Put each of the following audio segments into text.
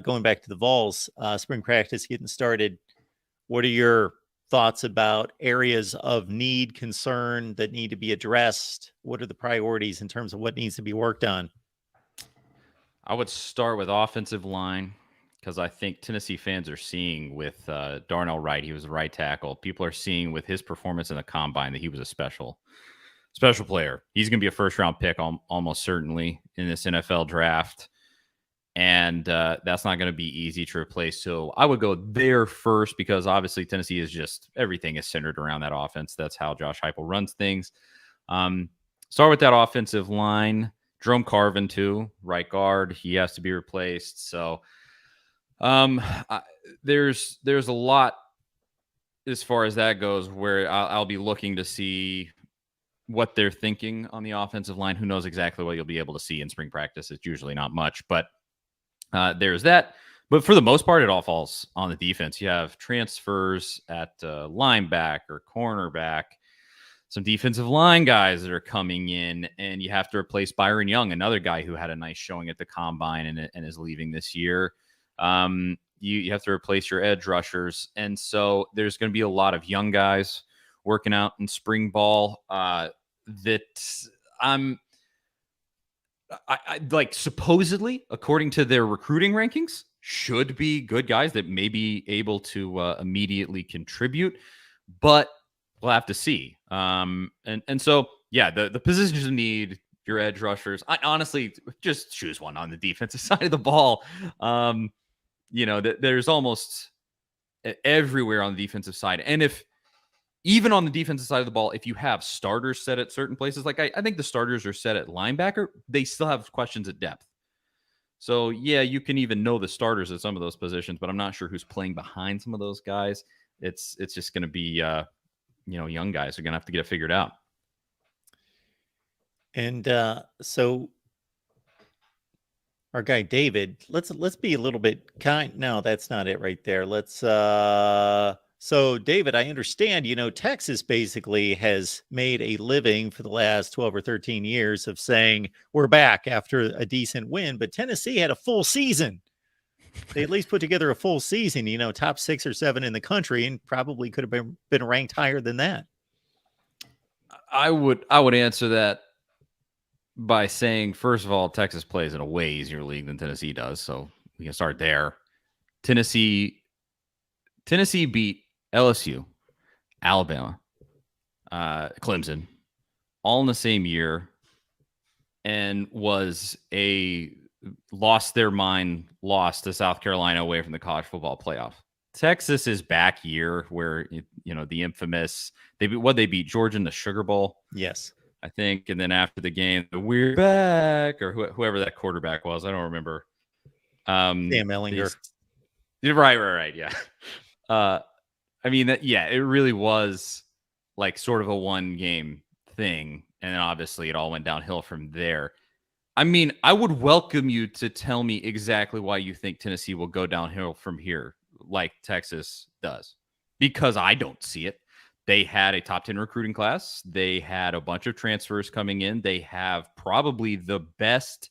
going back to the Vols, spring practice getting started, what are your thoughts about areas of need, concern that need to be addressed? What are the priorities in terms of what needs to be worked on? I would start with offensive line because I think Tennessee fans are seeing with Darnell Wright, he was a right tackle. People are seeing with his performance in the combine that he was a special player. He's going to be a first round pick almost certainly in this NFL draft. And that's not going to be easy to replace. So I would go there first because obviously Tennessee is just everything is centered around that offense. That's how Josh Heupel runs things. Start with that offensive line. Jerome Carvin too, right guard. He has to be replaced. So there's a lot as far as that goes where I'll be looking to see what they're thinking on the offensive line. Who knows exactly what you'll be able to see in spring practice? It's usually not much, but there's that. But for the most part, it all falls on the defense. You have transfers at linebacker, cornerback, some defensive line guys that are coming in, and you have to replace Byron Young, another guy who had a nice showing at the combine and is leaving this year. You have to replace your edge rushers. And so there's going to be a lot of young guys working out in spring ball that I like supposedly, according to their recruiting rankings, should be good guys that may be able to immediately contribute, but we'll have to see. And so, yeah, the positions you need, your edge rushers, I honestly just choose one on the defensive side of the ball. There's almost everywhere on the defensive side. And if even on the defensive side of the ball, if you have starters set at certain places, like I think the starters are set at linebacker, they still have questions at depth. So, yeah, you can even know the starters at some of those positions, but I'm not sure who's playing behind some of those guys. It's just going to be, young guys are going to have to get it figured out. And so our guy David, let's be a little bit kind. No, that's not it right there. So David, I understand, Texas basically has made a living for the last 12 or 13 years of saying we're back after a decent win, but Tennessee had a full season. They at least put together a full season, top 6 or 7 in the country, and probably could have been ranked higher than that. I would answer that by saying, first of all, Texas plays in a way easier league than Tennessee does, so we can start there. Tennessee beat LSU, Alabama, Clemson, all in the same year, and was a lost their mind, lost to South Carolina away from the college football playoff. Texas is back year where, the infamous, they beat Georgia in the Sugar Bowl. Yes. I think. And then after the game, we're back, or whoever that quarterback was. I don't remember. Sam Ellinger. Right. Yeah. It really was like sort of a one game thing. And then obviously it all went downhill from there. I mean, I would welcome you to tell me exactly why you think Tennessee will go downhill from here, like Texas does, because I don't see it. They had a top 10 recruiting class. They had a bunch of transfers coming in. They have probably the best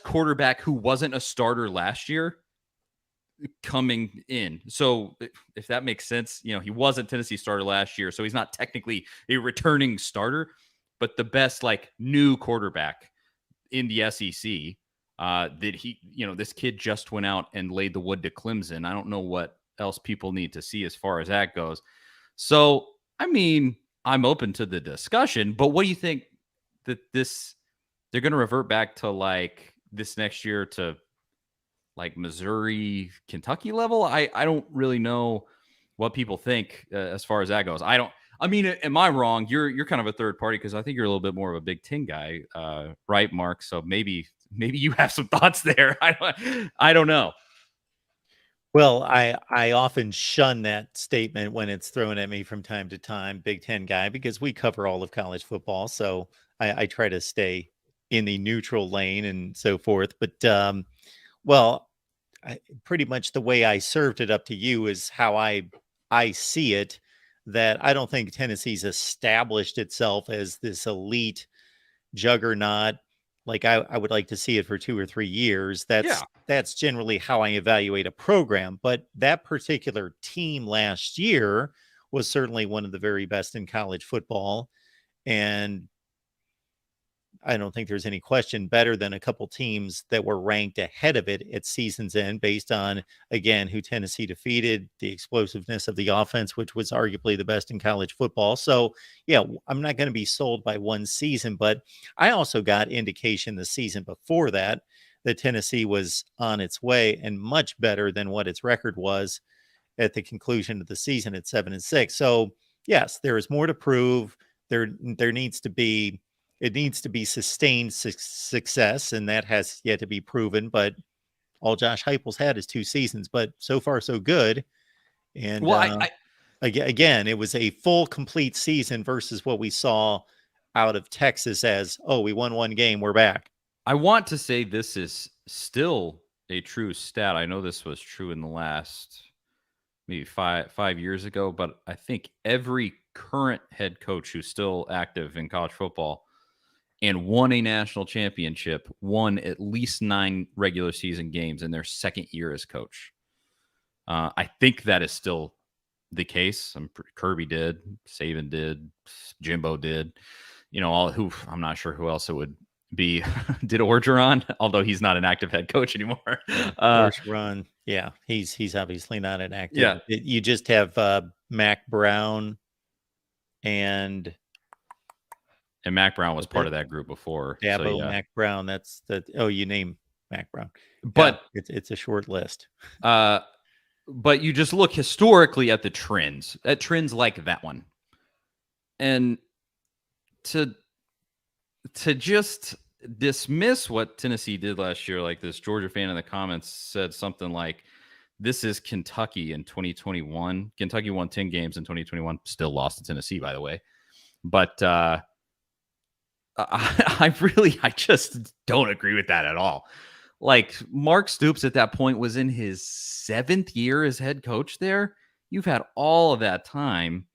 quarterback who wasn't a starter last year coming in. So if that makes sense, he wasn't Tennessee starter last year, so he's not technically a returning starter, but the best new quarterback in the SEC that he, this kid just went out and laid the wood to Clemson. I don't know what else people need to see as far as that goes. So, I mean, I'm open to the discussion, but what do you think that they're going to revert back to this next year to Missouri, Kentucky level? I don't really know what people think as far as that goes. Am I wrong? You're kind of a third party because I think you're a little bit more of a Big Ten guy, right, Mark? So maybe you have some thoughts there. I don't know. Well, I often shun that statement when it's thrown at me from time to time, Big Ten guy, because we cover all of college football. So I try to stay in the neutral lane and so forth. But, pretty much the way I served it up to you is how I see it, that I don't think Tennessee's established itself as this elite juggernaut. Like I would like to see it for 2 or 3 years. Yeah. That's generally how I evaluate a program. But that particular team last year was certainly one of the very best in college football. And I don't think there's any question better than a couple teams that were ranked ahead of it at season's end based on, again, who Tennessee defeated, the explosiveness of the offense, which was arguably the best in college football. So, yeah, I'm not going to be sold by one season, but I also got indication the season before that that Tennessee was on its way and much better than what its record was at the conclusion of the season at 7-6. So, yes, there is more to prove. There needs to be it needs to be sustained success, and that has yet to be proven. But all Josh Heupel's had is 2 seasons, but so far so good. And Well, I again, it was a full, complete season versus what we saw out of Texas as, oh, we won one game, we're back. I want to say this is still a true stat. I know this was true in the last maybe five years ago, but I think every current head coach who's still active in college football and won a national championship won at least 9 regular season games in their second year as coach. I think that is still the case. Kirby did, Saban did, Jimbo did. I'm not sure who else it would be. Did Orgeron, although he's not an active head coach anymore. Run, yeah, he's obviously not an active. Yeah. You just have Mac Brown and Mac Brown was part of that group before. Dabo, so, yeah. Mac Brown. That's the you name Mac Brown, but yeah, it's a short list. But you just look historically at the trends, at trends like that one, and to just dismiss what Tennessee did last year, like this Georgia fan in the comments said something like, "This is Kentucky in 2021." Kentucky won 10 games in 2021, still lost to Tennessee, by the way. But I just don't agree with that at all. Like, Mark Stoops at that point was in his 7th year as head coach there. You've had all of that time.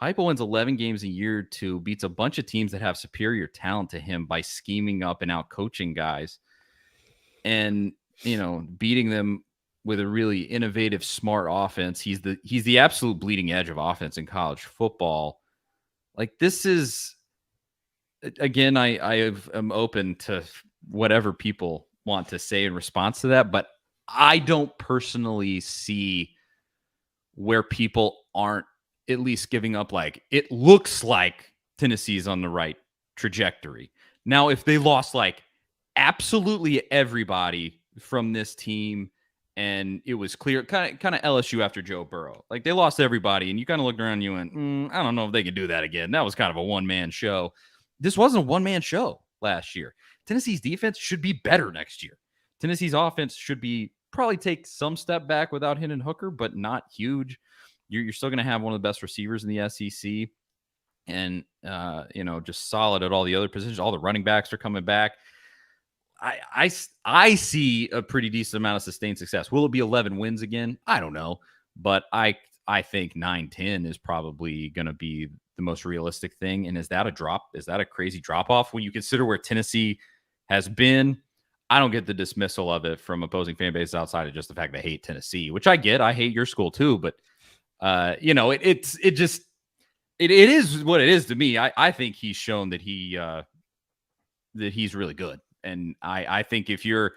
Heupel wins 11 games a year, beats a bunch of teams that have superior talent to him by scheming up and out coaching guys and, beating them with a really innovative, smart offense. He's the absolute bleeding edge of offense in college football. Like, this is, again, I am open to whatever people want to say in response to that, but I don't personally see where people aren't at least giving up. Like, it looks like Tennessee's on the right trajectory. Now, if they lost like absolutely everybody from this team and it was clear, kind of LSU after Joe Burrow, like they lost everybody and you kind of looked around and you went, I don't know if they can do that again. That was kind of a one-man show. This wasn't a one-man show last year. Tennessee's defense should be better next year. Tennessee's offense should be probably take some step back without Hendon Hooker, but not huge. You're still going to have one of the best receivers in the SEC, and just solid at all the other positions. All the running backs are coming back. I see a pretty decent amount of sustained success. Will it be 11 wins again? I don't know, but I think 9-10 is probably going to be the most realistic thing. And is that a drop? Is that a crazy drop off when you consider where Tennessee has been? I don't get the dismissal of it from opposing fan bases outside of just the fact they hate Tennessee, which I get. I hate your school too, but it is what it is to me. I think he's shown that he's really good, and I think if you're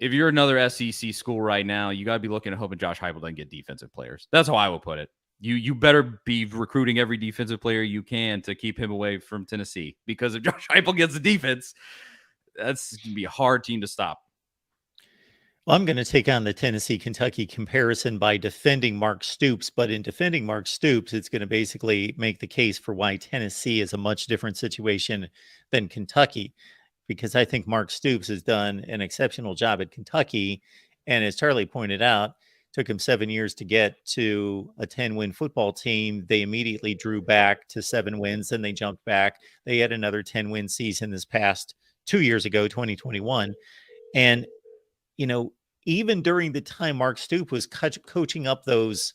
another SEC school right now, you got to be looking at hoping Josh Heupel doesn't get defensive players. That's how I will put it. You better be recruiting every defensive player you can to keep him away from Tennessee, because if Josh Heupel gets the defense, that's going to be a hard team to stop. Well, I'm going to take on the Tennessee-Kentucky comparison by defending Mark Stoops, but in defending Mark Stoops, it's going to basically make the case for why Tennessee is a much different situation than Kentucky, because I think Mark Stoops has done an exceptional job at Kentucky, and as Charlie pointed out, took him 7 years to get to a 10-win football team. They immediately drew back to 7 wins, and they jumped back. They had another 10-win season this past 2 years ago, 2021. And, even during the time Mark Stoops was coaching up those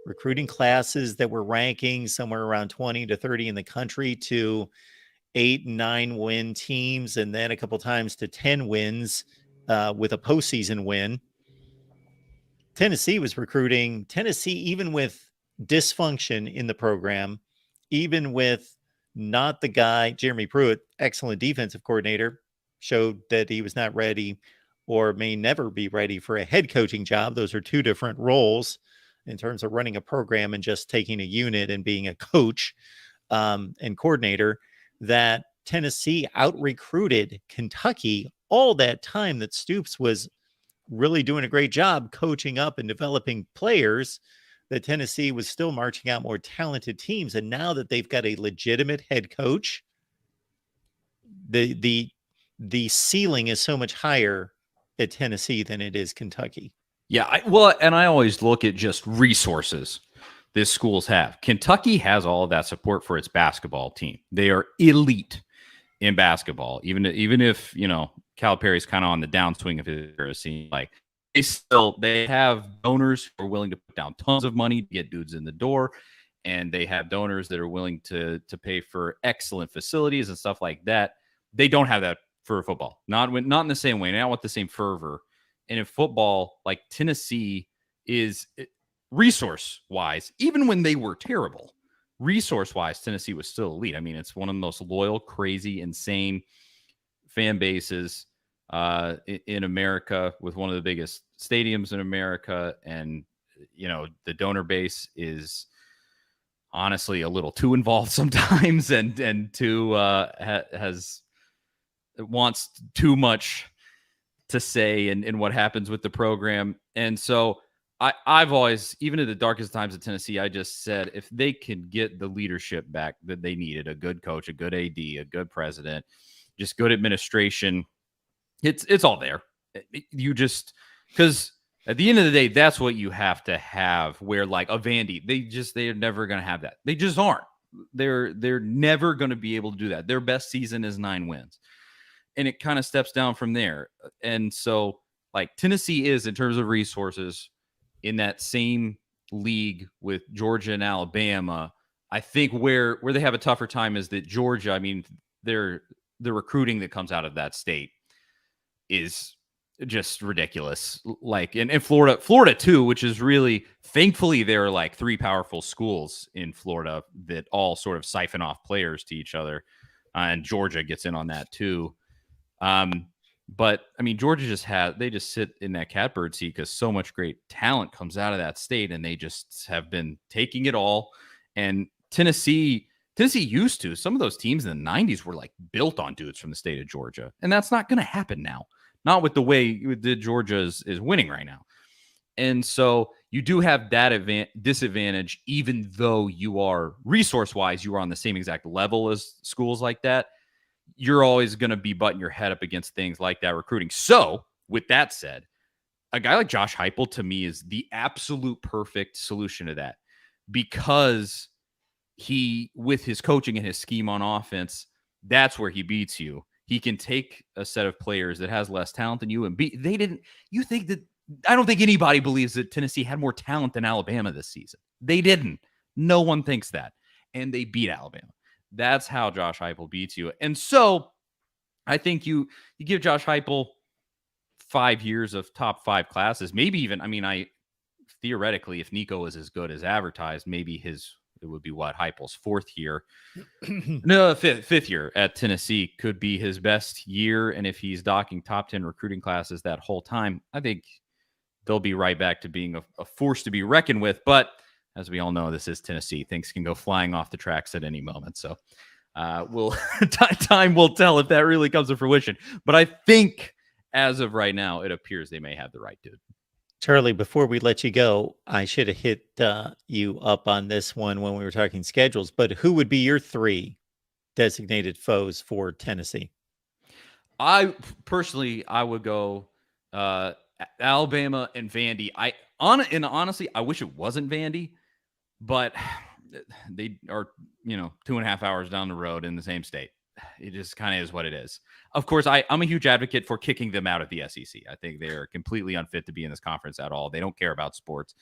recruiting classes that were ranking somewhere around 20 to 30 in the country to, 8 and 9 win teams, and then a couple times to 10 wins with a postseason win. Tennessee was recruiting. Tennessee, even with dysfunction in the program, even with not the guy, Jeremy Pruitt, excellent defensive coordinator, showed that he was not ready or may never be ready for a head coaching job. Those are two different roles in terms of running a program and just taking a unit and being a coach and coordinator. That Tennessee out recruited Kentucky all that time that Stoops was really doing a great job coaching up and developing players. That Tennessee was still marching out more talented teams. And now that they've got a legitimate head coach, the ceiling is so much higher at Tennessee than it is Kentucky. Yeah, and I always look at just resources this schools have. Kentucky has all of that support for its basketball team. They are elite in basketball, even if Calipari's kind of on the downswing of his era. Like they have donors who are willing to put down tons of money to get dudes in the door, and they have donors that are willing to pay for excellent facilities and stuff like that. They don't have that for football, not in the same way, not with the same fervor. And in football, like Tennessee is resource-wise, even when they were terrible, resource-wise, Tennessee was still elite. I mean, it's one of the most loyal, crazy, insane fan bases in America, with one of the biggest stadiums in America. And, the donor base is honestly a little too involved sometimes and too wants too much to say in what happens with the program. And so I've always, even in the darkest times of Tennessee, I just said, if they can get the leadership back that they needed, a good coach, a good AD, a good president, just good administration, it's all there. You just, because at the end of the day, that's what you have to have. Where like a Vandy, they're never going to have that. They just aren't. They're never going to be able to do that. Their best season is 9 wins. And it kind of steps down from there. And so, like, Tennessee is, in terms of resources, in that same league with Georgia and Alabama. I think where they have a tougher time is that Georgia, I mean, the recruiting that comes out of that state is just ridiculous. Like, and Florida too, which is really, thankfully, there are like 3 powerful schools in Florida that all sort of siphon off players to each other. And Georgia gets in on that too. But I mean, Georgia they just sit in that catbird seat because so much great talent comes out of that state, and they just have been taking it all. And Tennessee used to, some of those teams in the 90s were like built on dudes from the state of Georgia. And that's not going to happen now. Not with the way that Georgia is winning right now. And so you do have that disadvantage, even though you are resource-wise, you are on the same exact level as schools like that. You're always going to be butting your head up against things like that recruiting. So with that said, a guy like Josh Heupel to me is the absolute perfect solution to that, because he, with his coaching and his scheme on offense, that's where he beats you. He can take a set of players that has less talent than you and beat. I don't think anybody believes that Tennessee had more talent than Alabama this season. They didn't. No one thinks that. And they beat Alabama. That's how Josh Heupel beats you. And so I think you give Josh Heupel 5 years of top 5 classes, maybe even, I mean, theoretically, if Nico is as good as advertised, maybe it would be Heupel's 4th year. No, fifth year at Tennessee could be his best year. And if he's docking top 10 recruiting classes that whole time, I think they'll be right back to being a force to be reckoned with. But as we all know, this is Tennessee. Things can go flying off the tracks at any moment. So time will tell if that really comes to fruition. But I think as of right now, it appears they may have the right dude. Charlie, before we let you go, I should have hit you up on this one when we were talking schedules, but who would be your 3 designated foes for Tennessee? I would go Alabama and Vandy. Honestly, I wish it wasn't Vandy, but they are, 2.5 hours down the road in the same state. It just kind of is what it is. Of course, I'm a huge advocate for kicking them out of the SEC. I think they're completely unfit to be in this conference at all. They don't care about sports,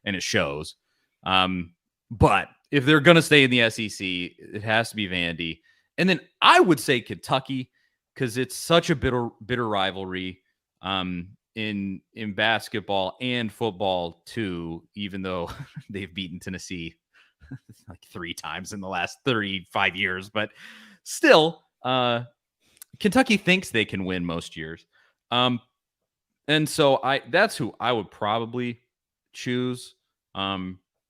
and it shows. But if they're going to stay in the SEC, it has to be Vandy. And then I would say Kentucky, because it's such a bitter rivalry in basketball and football too, even though they've beaten Tennessee like 3 times in the last 35 years. But still, Kentucky thinks they can win most years. And so that's who I would probably choose. I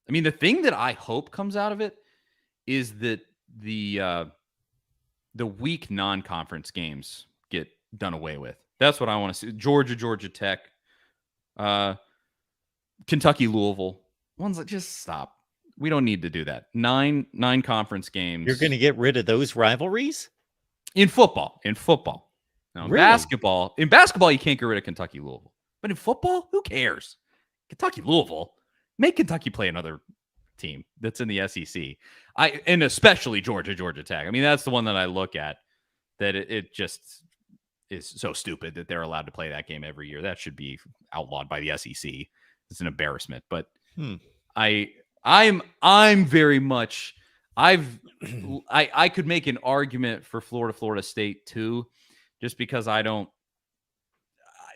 mean, the thing that I hope comes out of it is that the weak non-conference games get done away with. That's what I want to see. Georgia Tech, Kentucky, Louisville. Ones that just stop. We don't need to do that. Nine conference games. You're going to get rid of those rivalries? In football. Now, Really? in basketball, you can't get rid of Kentucky, Louisville. But in football, who cares? Kentucky, Louisville. Make Kentucky play another team that's in the SEC. And especially Georgia Tech. I mean, that's the one that I look at that it just is so stupid that they're allowed to play that game every year. That should be outlawed by the SEC. It's an embarrassment. But I'm very much I could make an argument for Florida State too, just because I don't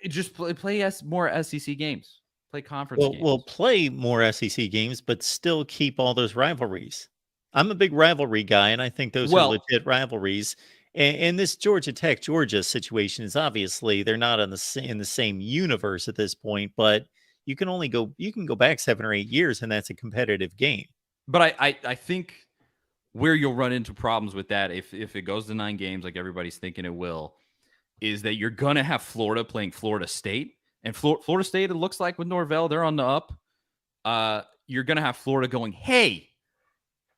just play more SEC games, play conference games. We'll play more SEC games, but still keep all those rivalries. I'm a big rivalry guy, and I think those are legit rivalries. And this Georgia situation is obviously they're not in the same universe at this point, but you can go back 7 or 8 years, and that's a competitive game. But I think where you'll run into problems with that if it goes to 9 games like everybody's thinking it will, is that you're going to have Florida playing Florida State. And Florida State, it looks like with Norvell, they're on the up. You're going to have Florida going, hey,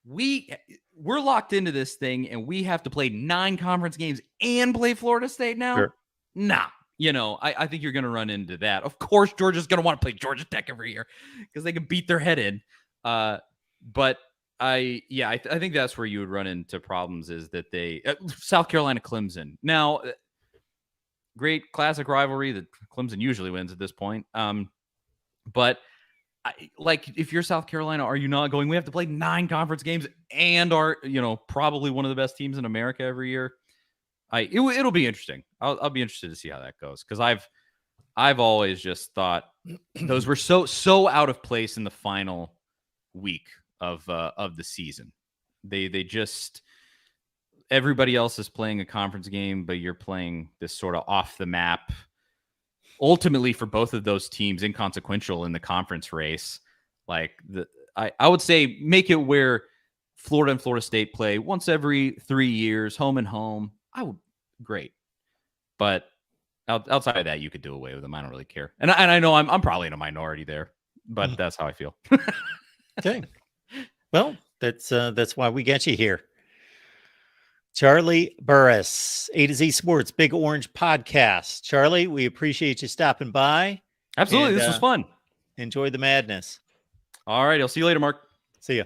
we're locked into this thing, and we have to play 9 conference games and play Florida State now? Sure. Nah. I think you're going to run into that. Of course, Georgia's going to want to play Georgia Tech every year because they can beat their head in. But I think that's where you would run into problems is that they South Carolina, Clemson. Now, great classic rivalry that Clemson usually wins at this point. But if you're South Carolina, are you not going? We have to play 9 conference games and are probably one of the best teams in America every year. It'll be interesting. I'll be interested to see how that goes because I've always just thought those were so out of place in the final week of the season. They just everybody else is playing a conference game, but you're playing this sort of off the map. Ultimately, for both of those teams, inconsequential in the conference race. I would say make it where Florida and Florida State play once every 3 years, home and home. Great, but outside of that, you could do away with them. I don't really care, and I know I'm probably in a minority there, but that's how I feel. Okay, well, that's why we got you here. Charlie Burris, A to Z Sports, Big Orange Podcast. Charlie, we appreciate you stopping by. Absolutely. This was fun. Enjoy the madness. All right. I'll see you later, Mark. See ya.